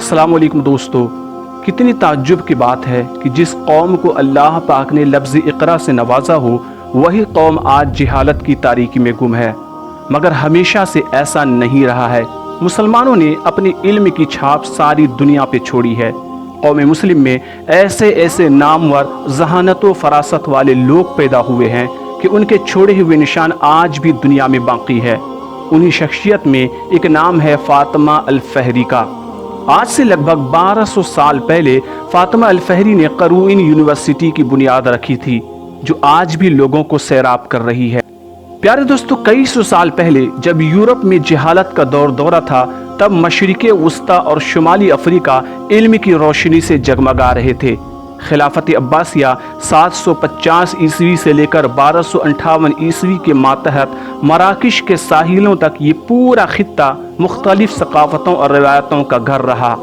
السلام علیکم دوستو، کتنی تعجب کی بات ہے کہ جس قوم کو اللہ پاک نے لفظ اقرا سے نوازا ہو وہی قوم آج جہالت کی تاریکی میں گم ہے، مگر ہمیشہ سے ایسا نہیں رہا ہے۔ مسلمانوں نے اپنی علم کی چھاپ ساری دنیا پہ چھوڑی ہے۔ قوم مسلم میں ایسے نامور ذہانت و فراست والے لوگ پیدا ہوئے ہیں کہ ان کے چھوڑے ہوئے نشان آج بھی دنیا میں باقی ہے۔ انہی شخصیت میں ایک نام ہے فاطمہ الفہری کا۔ آج سے لگ بھگ 1200 سال پہلے فاطمہ الفہری نے قروئین یونیورسٹی کی بنیاد رکھی تھی، جو آج بھی لوگوں کو سیراب کر رہی ہے۔ پیارے دوستو، کئی سو سال پہلے جب یورپ میں جہالت کا دورہ تھا، تب مشرق وسطی اور شمالی افریقہ علم کی روشنی سے جگمگا رہے تھے۔ خلافت عباسیہ 750 عیسوی سے لے کر 1258 عیسوی کے ماتحت مراکش کے ساحلوں تک یہ پورا خطہ مختلف ثقافتوں اور روایتوں کا گھر رہا۔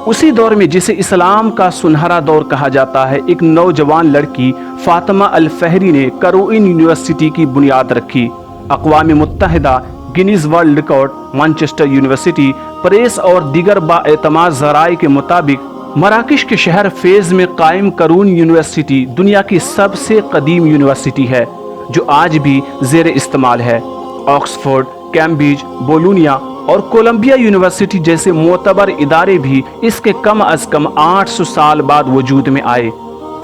اسی دور میں جسے اسلام کا سنہرا دور کہا جاتا ہے، ایک نوجوان لڑکی فاطمہ الفہری نے قروئین یونیورسٹی کی بنیاد رکھی۔ اقوام متحدہ، Guinness world record, Manchester university press اور دیگر بااعتماد ذرائع کے مطابق مراکش کے شہر فیز میں قائم قروئین یونیورسٹی دنیا کی سب سے قدیم یونیورسٹی ہے، جو آج بھی زیر استعمال ہے۔ آکسفورڈ، کیمبرج، بولونیا اور کولمبیا یونیورسٹی جیسے معتبر ادارے بھی اس کے کم از کم 800 سال بعد وجود میں آئے۔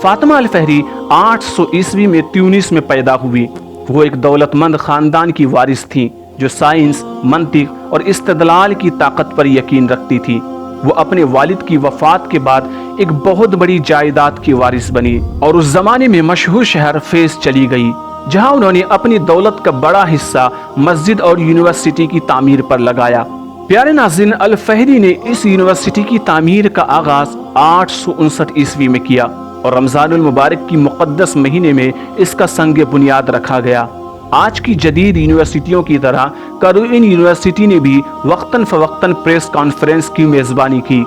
فاطمہ الفہری 800 عیسوی میں تیونس میں پیدا ہوئی۔ وہ ایک دولت مند خاندان کی وارث تھیں، جو سائنس، منطق اور استدلال کی طاقت پر یقین رکھتی تھی۔ وہ اپنے والد کی وفات کے بعد ایک بہت بڑی جائیداد کی وارث بنی اور اس زمانے میں مشہور شہر فیز چلی گئی، جہاں انہوں نے اپنی دولت کا بڑا حصہ مسجد اور یونیورسٹی کی تعمیر پر لگایا۔ پیارے ناظرین، الفہری نے اس یونیورسٹی کی تعمیر کا آغاز 859 عیسوی میں کیا اور رمضان المبارک کی مقدس مہینے میں اس کا سنگ بنیاد رکھا گیا۔ آج کی جدید یونیورسٹیوں کی طرح قروئین یونیورسٹی نے بھی وقتاً فوقتاً پریس کانفرنس کی میزبانی کی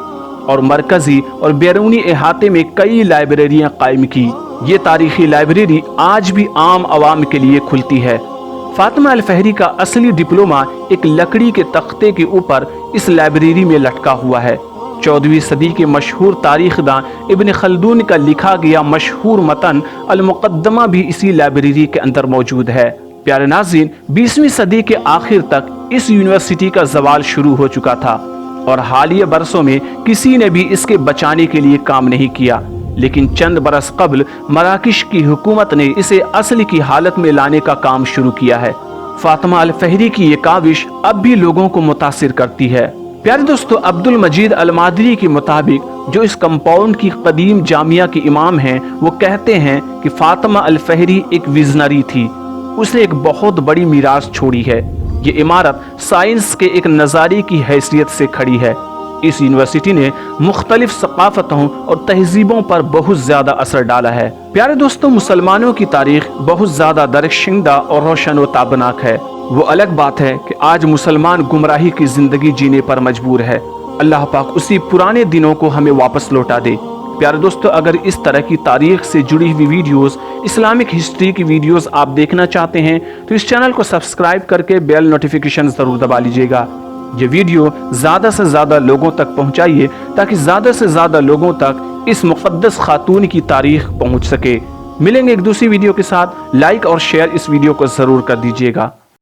اور مرکزی اور بیرونی احاطے میں کئی لائبریریاں قائم کی۔ یہ تاریخی لائبریری آج بھی عام عوام کے لیے کھلتی ہے۔ فاطمہ الفہری کا اصلی ڈپلومہ ایک لکڑی کے تختے کے اوپر اس لائبریری میں لٹکا ہوا ہے۔ 14ویں صدی کے مشہور تاریخ داں ابن خلدون کا لکھا گیا مشہور متن المقدمہ بھی اسی لائبریری کے اندر موجود ہے۔ پیارے ناظرین، 20ویں صدی کے آخر تک اس یونیورسٹی کا زوال شروع ہو چکا تھا اور حالیہ برسوں میں کسی نے بھی اس کے بچانے کے لیے کام نہیں کیا، لیکن چند برس قبل مراکش کی حکومت نے اسے اصل کی حالت میں لانے کا کام شروع کیا ہے۔ فاطمہ الفہری کی یہ کاوش اب بھی لوگوں کو متاثر کرتی ہے۔ پیارے دوستو، عبد المجید المادری کے مطابق، جو اس کمپاؤنڈ کی قدیم جامعہ کے امام ہیں، وہ کہتے ہیں کہ فاطمہ الفہری ایک ویژنری تھی۔ اس نے ایک بہت بڑی میراث چھوڑی ہے۔ یہ عمارت سائنس کے ایک نظریے کی حیثیت سے کھڑی ہے۔ اس یونیورسٹی نے مختلف ثقافتوں اور تہذیبوں پر بہت زیادہ اثر ڈالا ہے۔ پیارے دوستو، مسلمانوں کی تاریخ بہت زیادہ درخشندہ اور روشن و تابناک ہے۔ وہ الگ بات ہے کہ آج مسلمان گمراہی کی زندگی جینے پر مجبور ہے۔ اللہ پاک اسی پرانے دنوں کو ہمیں واپس لوٹا دے۔ پیارے دوستو، اگر اس طرح کی تاریخ سے جڑی ہوئی ویڈیوز، اسلامک ہسٹری کی ویڈیوز آپ دیکھنا چاہتے ہیں تو اس چینل کو سبسکرائب کر کے بیل نوٹیفیکیشن ضرور دبا لیجئے گا۔ یہ ویڈیو زیادہ سے زیادہ لوگوں تک پہنچائیے تاکہ زیادہ سے زیادہ لوگوں تک اس مقدس خاتون کی تاریخ پہنچ سکے۔ ملیں گے ایک دوسری ویڈیو کے ساتھ۔ لائک اور شیئر اس ویڈیو کو ضرور کر دیجئے گا۔